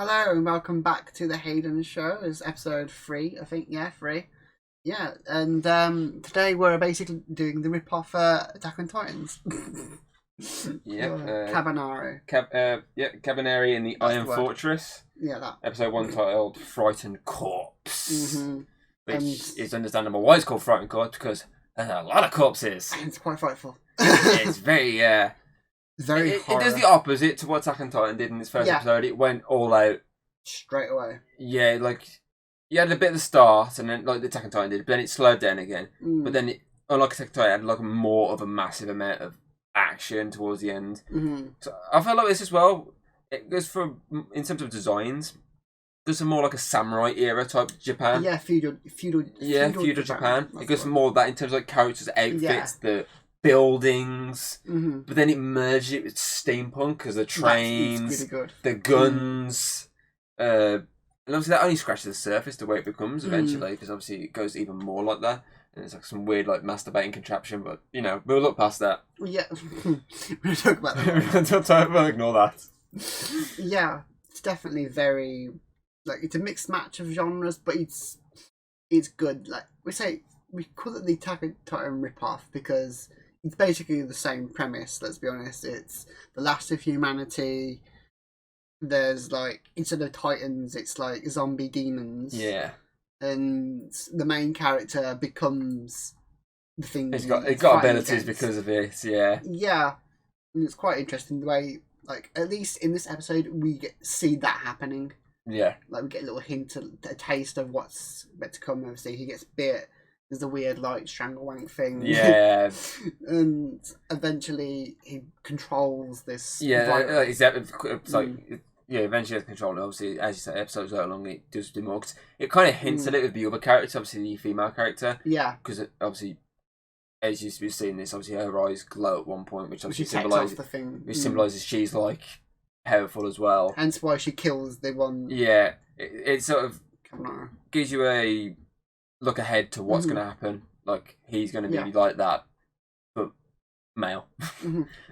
Hello and welcome back to the Hayden Show. It's episode 3, I think. Yeah, 3. Yeah, and today we're basically doing the rip-off Attack on Titans. Yep. Kabaneri. Kabaneri in the That's Iron the word. Fortress. Yeah, that. Episode 1 titled Frightened Corpse. Mm-hmm. Which is understandable why it's called Frightened Corpse, because there's a lot of corpses. It's quite frightful. It's very, very it horror. does the opposite to what Attack on Titan did in its first episode. It went all out. Straight away. Yeah, like, you had a bit at the start, and then, like the Attack on Titan did, but then it slowed down again. But then, unlike Attack on Titan, it had, like, more of a massive amount of action towards the end. Mm-hmm. So I feel like this as well, it goes for, in terms of designs, goes for more like a samurai era type Japan. Yeah, feudal Japan. It goes for more of that in terms of like characters, outfits, the buildings. Mm-hmm. But then it merged it with steampunk because the trains, really good. the guns, and obviously that only scratches the surface the way it becomes eventually, because obviously it goes even more like that. And it's like some weird like masturbating contraption, but you know, we'll look past that. Yeah, we're gonna talk about that. We'll ignore that. Yeah, it's definitely very like it's a mixed match of genres, but it's good. Like we call it the Attack on Titan rip-off because it's basically the same premise. Let's be honest. It's the last of humanity. There's like instead of titans, it's like zombie demons. Yeah. And the main character becomes the thing. It's got abilities because of it. Yeah. Yeah, and it's quite interesting the way, like at least in this episode, we see that happening. Yeah. Like we get a little hint, a taste of what's meant to come. Obviously, he gets bit. There's a weird like strangle wank thing. Yeah. And eventually he controls this. Yeah, it's like. Yeah, eventually has control. And obviously, as you say, episodes go along, it does do more. Cause it kind of hints at it with the other character, obviously the female character. Yeah. Because obviously, as you've seen this, obviously her eyes glow at one point, which obviously symbolises she's like powerful as well. Hence why she kills the one. Yeah, it sort of gives you a look ahead to what's going to happen. Like he's going to be like that, but male,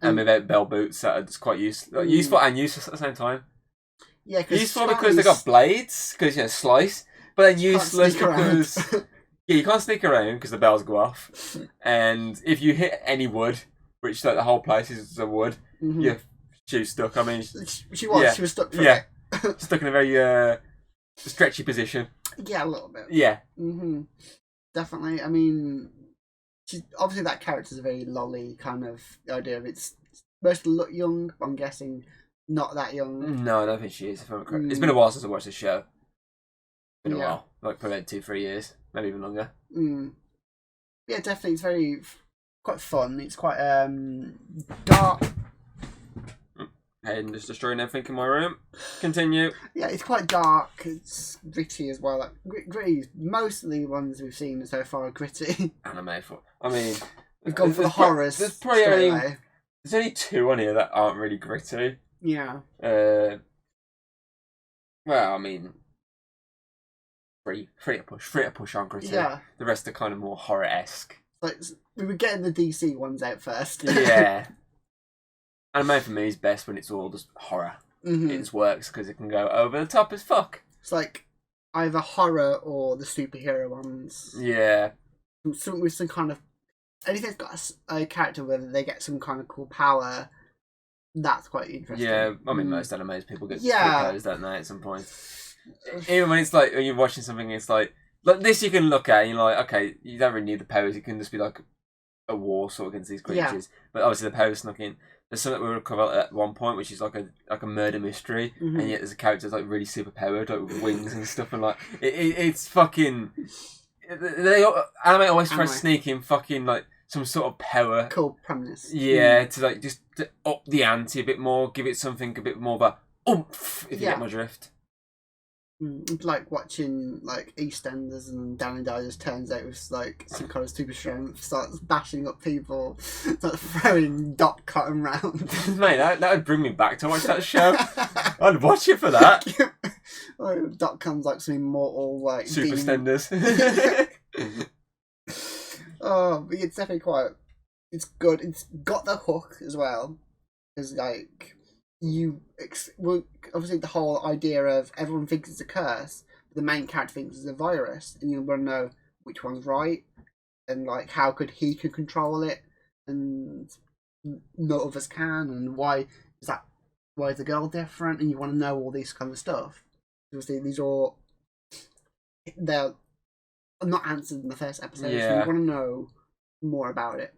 and without bell boots that are just quite useful and useless at the same time. Yeah, useful because they got blades, because slice, but then useless because you can't sneak around because the bells go off, and if you hit any wood, which like the whole place is a wood, she's stuck. I mean, she was stuck. Stuck in a very stretchy position. Yeah, a little bit. Yeah. Definitely. I mean, obviously that character's a very lolly kind of idea of it's supposed to look young. But I'm guessing. Not that young. No, I don't think she is. If I'm correct. It's been a while since I watched this show. It's been a while. Like probably 2-3 years. Maybe even longer. Yeah, definitely. It's quite fun. It's quite dark. Hayden just destroying everything in my room. Continue. Yeah, it's quite dark. It's gritty as well. Like gritty. Most of the ones we've seen so far are gritty. Anime for. I mean, we've gone for the horrors. There's probably there's only 2 on here that aren't really gritty. Yeah. Well, I mean, free to push on gritty. Yeah. The rest are kind of more horror-esque. Like we were getting the DC ones out first. Yeah. Anime for me is best when it's all just horror. It just works because it can go over the top as fuck. It's like either horror or the superhero ones. Yeah. With some kind of anything that's got a character where they get some kind of cool power. That's quite interesting. Yeah, I mean, most animes people get powers, don't they, at some point? Even when it's like, when you're watching something, it's like this you can look at and you're like, okay, you don't really need the powers, it can just be like a war sort of against these creatures. But obviously the powers snuck in. There's something we were covered at one point, which is like a murder mystery, and yet there's a character that's like really super powered, like with wings and stuff, and like, it's fucking... Anime always tries to sneak in fucking like some sort of power. Cool premise. Yeah, to like just to up the ante a bit more, give it something a bit more of a oomph, if you get my drift. It's like watching like EastEnders and Danny Dye just turns out with like some kind of super strength, starts bashing up people, starts throwing dot cotton round. Mate, that would bring me back to watch that show. I'd watch it for that. Dot comes like some immortal like super stenders. Oh, but it's definitely quite. It's good. It's got the hook as well, because like well, obviously the whole idea of everyone thinks it's a curse, but the main character thinks it's a virus, and you want to know which one's right, and like how he could control it, and no others can, and why is the girl different, and you want to know all this kind of stuff. Obviously, they're not answered in the first episode, so you want to know more about it.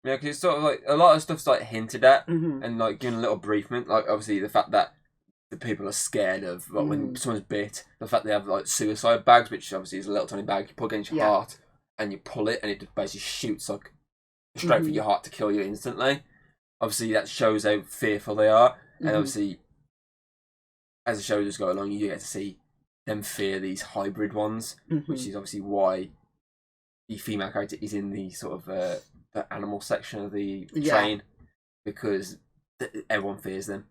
Yeah, because it's sort of like a lot of stuff's like hinted at and like given a little briefment. Like obviously the fact that the people are scared of like, when someone's bit, the fact they have like suicide bags, which obviously is a little tiny bag you put against your heart and you pull it and it just basically shoots like straight for your heart to kill you instantly. Obviously that shows how fearful they are, and obviously as the show does go along, you get to see them fear these hybrid ones, which is obviously why the female character is in the sort of the animal section of the train, because everyone fears them.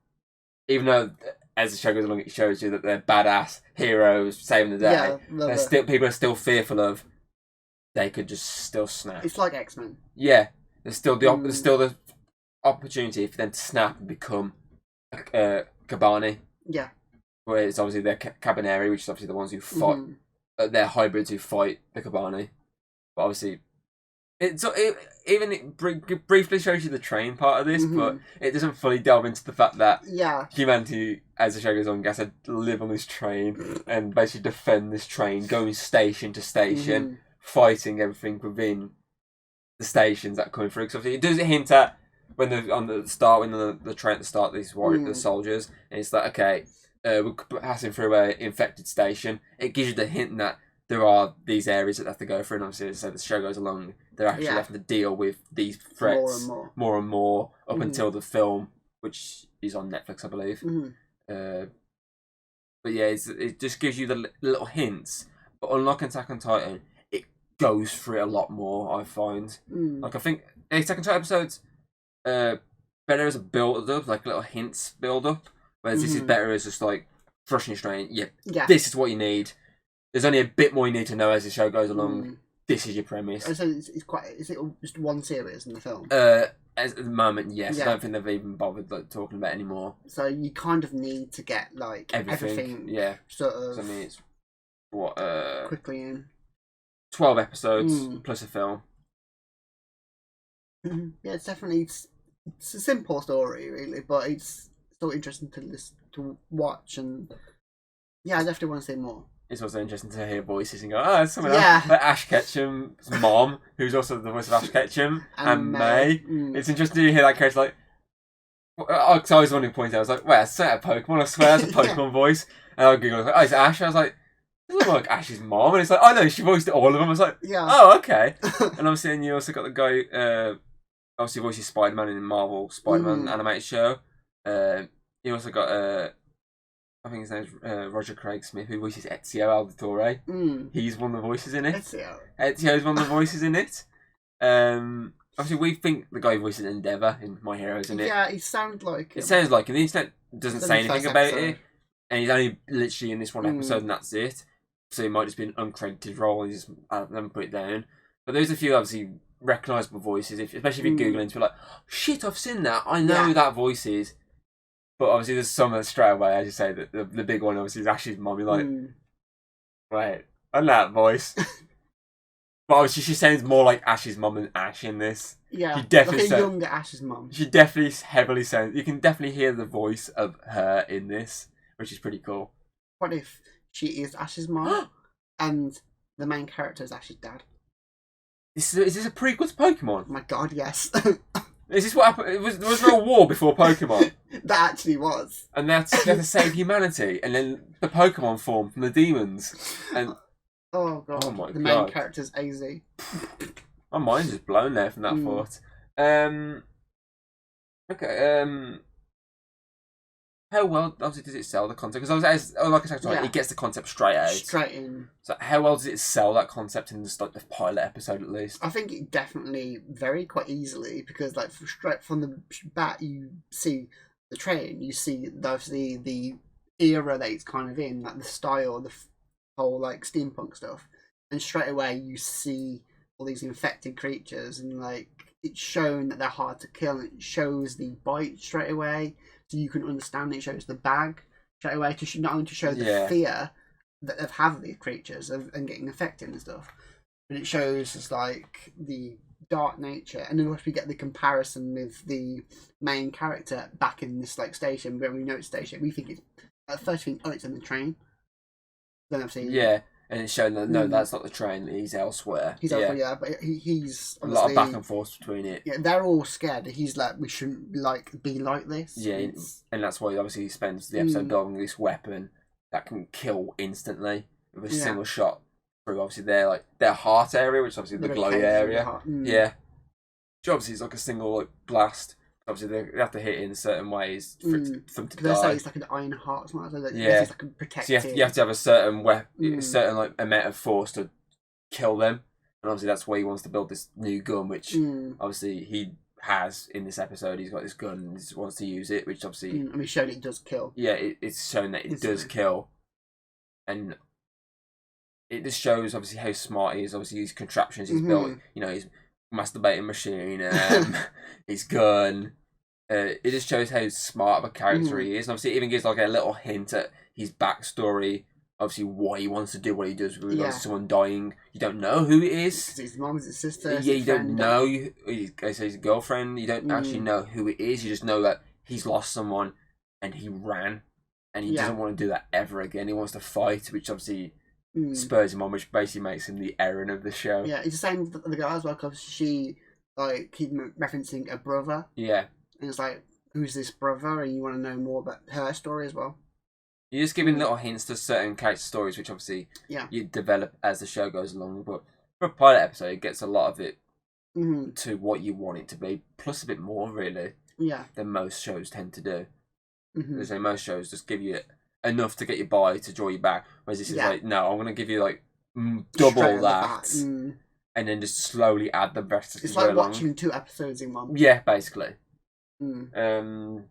Even though as the show goes along, it shows you that they're badass heroes saving the day. People are still fearful of. They could just still snap. It's like X-Men. Yeah, there's still the opportunity for them to snap and become Kabaneri. Yeah. Where it's obviously they're Kabaneri, which is obviously the ones who fight. They're hybrids who fight the Kabaneri. But obviously, it briefly shows you the train part of this, but it doesn't fully delve into the fact that humanity, as the show goes on, gets to live on this train and basically defend this train, going station to station, fighting everything within the stations that are coming through. Because it does hint at when the train at the start, these the soldiers, and it's like, okay, we're passing through a infected station. It gives you the hint that there are these areas that they have to go through, and obviously, as the show goes along, they're actually having to deal with these threats more and more up until the film, which is on Netflix, I believe. But yeah, it just gives you the little hints. But unlike Attack on Titan, it goes through it a lot more, I find. Like, I think Attack on Titan episodes better as a build-up, like little hints build-up, whereas this is better as just like thrusting you straight in. This is what you need. There's only a bit more you need to know as the show goes along. This is your premise. So is it just one series in the film? At the moment, yes. I don't think they've even bothered talking about it anymore. So you kind of need to get like everything sort of. So, I mean, it's quickly in 12 episodes plus a film. Yeah, it's definitely it's a simple story, really, but it's still interesting to watch, and I definitely want to see more. It's also interesting to hear voices and go, it's someone else. Like Ash Ketchum's mom, who's also the voice of Ash Ketchum, and May. It's interesting to hear that character like. Because I was one who pointed out, I was like, wait, that's a Pokemon. I swear that's a Pokemon voice. And I googled, it's Ash. I was like, it doesn't look like Ash's mom. And it's like, oh no, she voiced all of them. I was like, oh, okay. And obviously, and you also got the guy, obviously voices Spider-Man in the Marvel Spider-Man animated show. You also got I think his name's Roger Craig Smith, who voices Ezio Auditore. He's one of the voices in it. Ezio's one of the voices in it. Obviously, we think the guy who voices Endeavour in My Hero is in it. Yeah, he sounds like him. It sounds like him. The internet doesn't say anything about it. And he's only literally in this one episode, and that's it. So it might just be an uncredited role, and just haven't put it down. But there's a few, obviously, recognisable voices, especially if you Google into it, like, shit, I've seen that. I know who that voice is. But obviously, there's some that straight away, as you say, the big one obviously is Ash's mum. You're like, wait, I know that voice. But obviously, she sounds more like Ash's mum than Ash in this. Yeah, she definitely like a younger Ash's mum. She definitely heavily sounds. You can definitely hear the voice of her in this, which is pretty cool. What if she is Ash's mum and the main character is Ash's dad? Is this a prequel to Pokemon? Oh my god, yes. Is this what happened? Was there a war before Pokemon? That actually was. And they had to save humanity, and then the Pokemon formed from the demons. And oh god, oh my the main character's AZ. My mind's just blown there from that thought. Okay. How well obviously does it sell the concept? Because like I said, it gets the concept straight out. Straight in. So how well does it sell that concept in the pilot episode at least? I think it definitely quite easily, because like straight from the bat you see the train, you see the era that it's kind of in, like the style, the whole like steampunk stuff, and straight away you see all these infected creatures, and like it's shown that they're hard to kill, and it shows the bite straight away. so you can understand. It shows the bag straight away to not only to show the fear that of having these creatures and getting affected and stuff, but it shows just like the dark nature, and then once we get the comparison with the main character back in this like station where we know it's station, we think it's at first we think, oh, it's in the train. Then I've seen and it's shown that no, that's not the train. He's elsewhere. He's elsewhere, but he's a lot of back and forth between it. Yeah, they're all scared. He's like, we shouldn't like be like this. Yeah, and that's why obviously he spends the episode building this weapon that can kill instantly with a single shot through obviously their heart area, which is obviously the glow area. Yeah, which obviously is like a single like blast. Obviously they have to hit it in certain ways for them to die. They say it's like an iron heart or something like that. It's like a protective. So you have to have a certain certain like amount of force to kill them, and obviously that's why he wants to build this new gun, which obviously he has in this episode. He's got this gun and he wants to use it, which obviously and he's shown it does kill. Yeah, it's shown that it does kill, and it just shows obviously how smart he is. Obviously his contraptions he's built. You know, his masturbating machine, his gun. It just shows how smart of a character he is, and obviously it even gives like a little hint at his backstory. Obviously, why he wants to do what he does with regards to someone dying. You don't know who it is. His mum, his sister. Yeah, you don't know. I say his girlfriend. You don't actually know who it is. You just know that he's lost someone, and he ran, and he doesn't want to do that ever again. He wants to fight, which obviously spurs him on, which basically makes him the Eren of the show. Yeah, it's the same with the girl as well, because she keep referencing a brother. Yeah. And it's like, who's this brother? And you want to know more about her story as well. You're just giving little hints to certain character stories, which obviously you develop as the show goes along. But for a pilot episode, it gets a lot of it to what you want it to be, plus a bit more, really, than most shows tend to do. Because most shows just give you enough to get you by, to draw you back. Whereas this is like, no, I'm going to give you like double that. And then just slowly add the rest of the It's like watching 2 episodes in one. Yeah, basically. So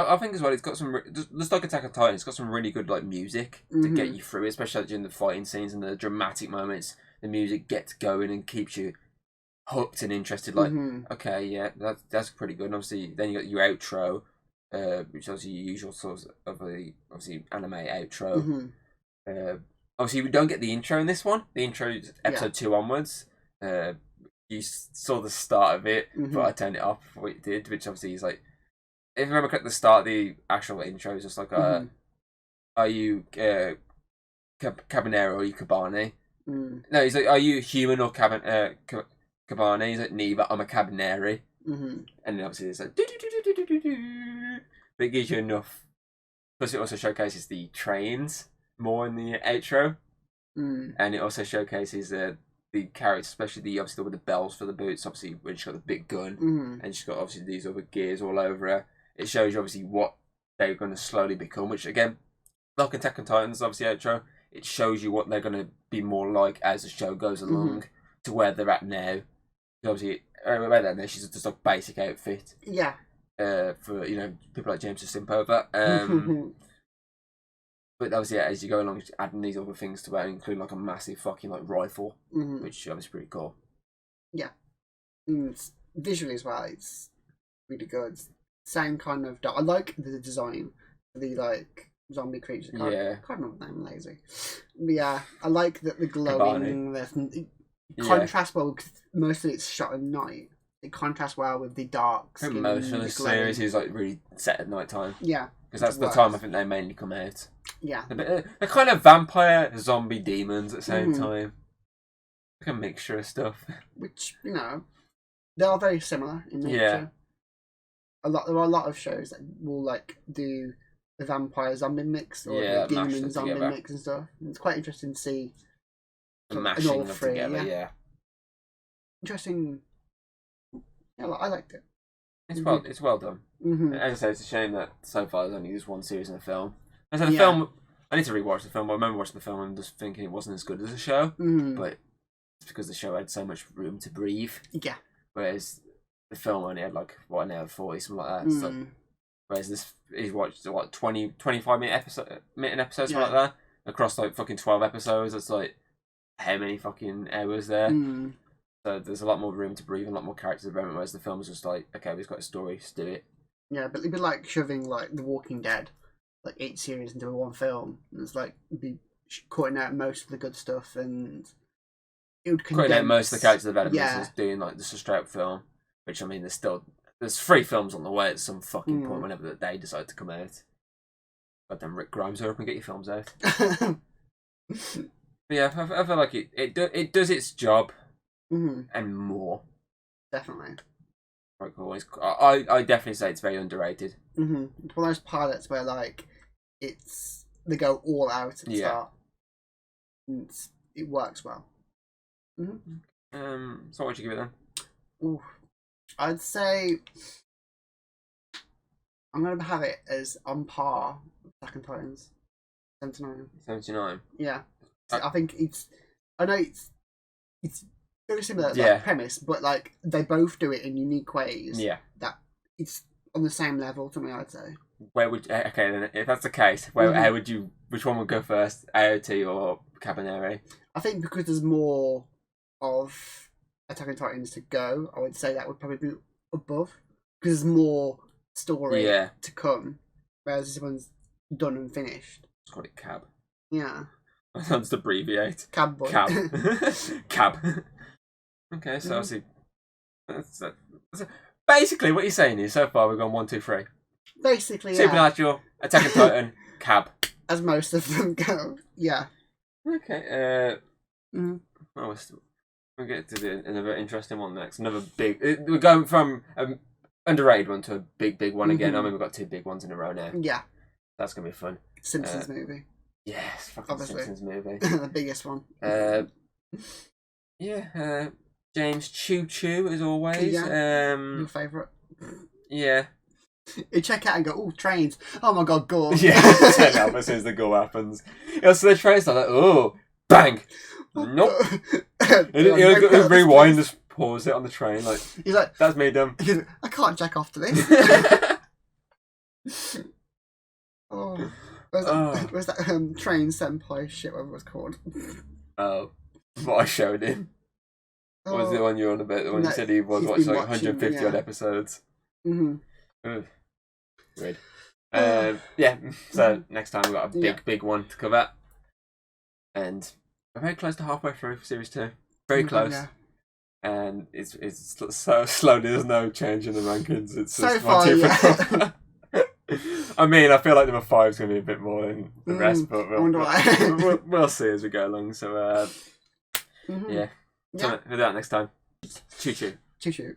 I think as well, it's got some just like Attack on Titan. It's got some really good like music to get you through, especially during the fighting scenes and the dramatic moments. The music gets going and keeps you hooked and interested. Like, okay, yeah, that's pretty good. And obviously, then you got your outro, which is obviously your usual sort of the obviously anime outro. Obviously, we don't get the intro in this one. The intro is episode 2 onwards. You saw the start of it, but I turned it off before it did, which obviously is like, if you remember correctly, the start, the actual intro is just like, are you Kabaneri or are you Kabani? No, he's like, are you human or Kabani? He's like, neither, I'm a Kabaneri. And then obviously it's like, but it gives you enough. Plus it also showcases the trains more in the outro. And it also showcases the character, especially obviously with the bells for the boots, obviously when she's got the big gun and she's got obviously these other gears all over her. It shows you obviously what they're going to slowly become, which again, like Attack on Titan's obviously outro, it shows you what they're going to be more like as the show goes along to where they're at now. Obviously, where they're now, she's just like basic outfit. Yeah. For, you know, people like James to simp over. But obviously, as you go along, adding these other things to it, including like a massive fucking like rifle, which is pretty cool. Yeah. Visually as well, it's really good. Same kind of. I like the design for the like zombie creatures. I can't remember the name. I'm lazy. But yeah, I like that the glowing. The contrast well. Most of it's shot at night. It contrasts well with the dark skin. Most of the series is like really set at night time. Yeah, because that's the time I think they mainly come out. Yeah, they're kind of vampire, zombie, demons at the same time. Like a mixture of stuff. Which, you know, they are very similar in nature. Yeah. There are a lot of shows that will like do the vampire zombie mix or the demon zombie mix and stuff. And it's quite interesting to see the mashing of together. Yeah. Interesting. Yeah, I liked it. It's well done. As I say, it's a shame that so far there's only this one series in the film. As I said, the film, I need to rewatch the film. I remember watching the film and just thinking it wasn't as good as the show, but it's because the show had so much room to breathe. Yeah. Whereas the film only had like, what, an hour 40, something like that. So, whereas this, he's watched, what, 25-minute episodes, something like that, across like fucking 12 episodes. It's like, how many fucking hours there? So there's a lot more room to breathe and a lot more character development, whereas the film is just like, okay, we've got a story, just do it. Yeah, but it'd be like shoving like The Walking Dead, like 8 series into one film. It's like be cutting out most of the good stuff, and it would condense. Cutting out most of the character developments Yeah. is doing like this a straight up film. Which I mean, there's 3 films on the way at some fucking point whenever they decide to come out. Goddamn Rick Grimes, hurry up and get your films out. But yeah, I feel like it does its job and more. Definitely. Quite cool. I definitely say it's very underrated. It's one of those pilots where like they go all out at the start. And it works well. So what would you give it then? Ooh, I'd say I'm gonna have it as on par with Attack on Titans. 79. 79. Yeah, I think I know it's very similar like, premise, but like they both do it in unique ways. Yeah. That it's on the same level to me, I'd say. Where would then if that's the case, how would you? Which one would go first, AOT or Kabaneri? I think because there's more of Attack on Titans to go, I would say that would probably be above because there's more story to come, whereas this one's done and finished. Let's call it Cab. Yeah. I'll just abbreviate. Cab boy. Cab. Cab. Okay, so obviously, that's basically what you're saying is so far we've gone 1, 2, 3. Basically, Supernatural, Attack on Titan, Cab. As most of them go. Yeah. Okay. We'll get to another interesting one next. Another big. We're going from an underrated one to a big one again. I mean, we've got 2 big ones in a row now. Yeah. That's gonna be fun. Simpsons movie. Yes, fucking Obviously. Simpsons movie. The biggest one. James Choo Choo as always. Yeah. Your favourite. Yeah. You check out and go, oh, trains. Oh my god, gore. Yeah, turn up as soon as the gore happens. So the train's like, oh, bang. Nope. He'll rewind, just pause it on the train. Like, he's like, that's me done. I can't jack off to this. Where's that train senpai shit, whatever it was called? Oh, what I showed him. What was the one you're on about? The one you said he was watching like 150 odd episodes. Weird. So next time we've got a big one to cover. And we're very close to halfway through series 2. Very close. Yeah. And it's so slowly, there's no change in the rankings. It's so just far, yeah. I mean, I feel like number 5 is going to be a bit more than the rest, but we'll see as we go along. So, yeah. So we'll do that next time. Choo choo. Choo choo.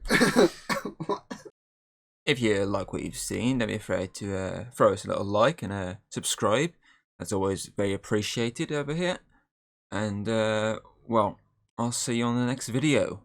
If you like what you've seen, don't be afraid to throw us a little like and subscribe. That's always very appreciated over here. And, well, I'll see you on the next video.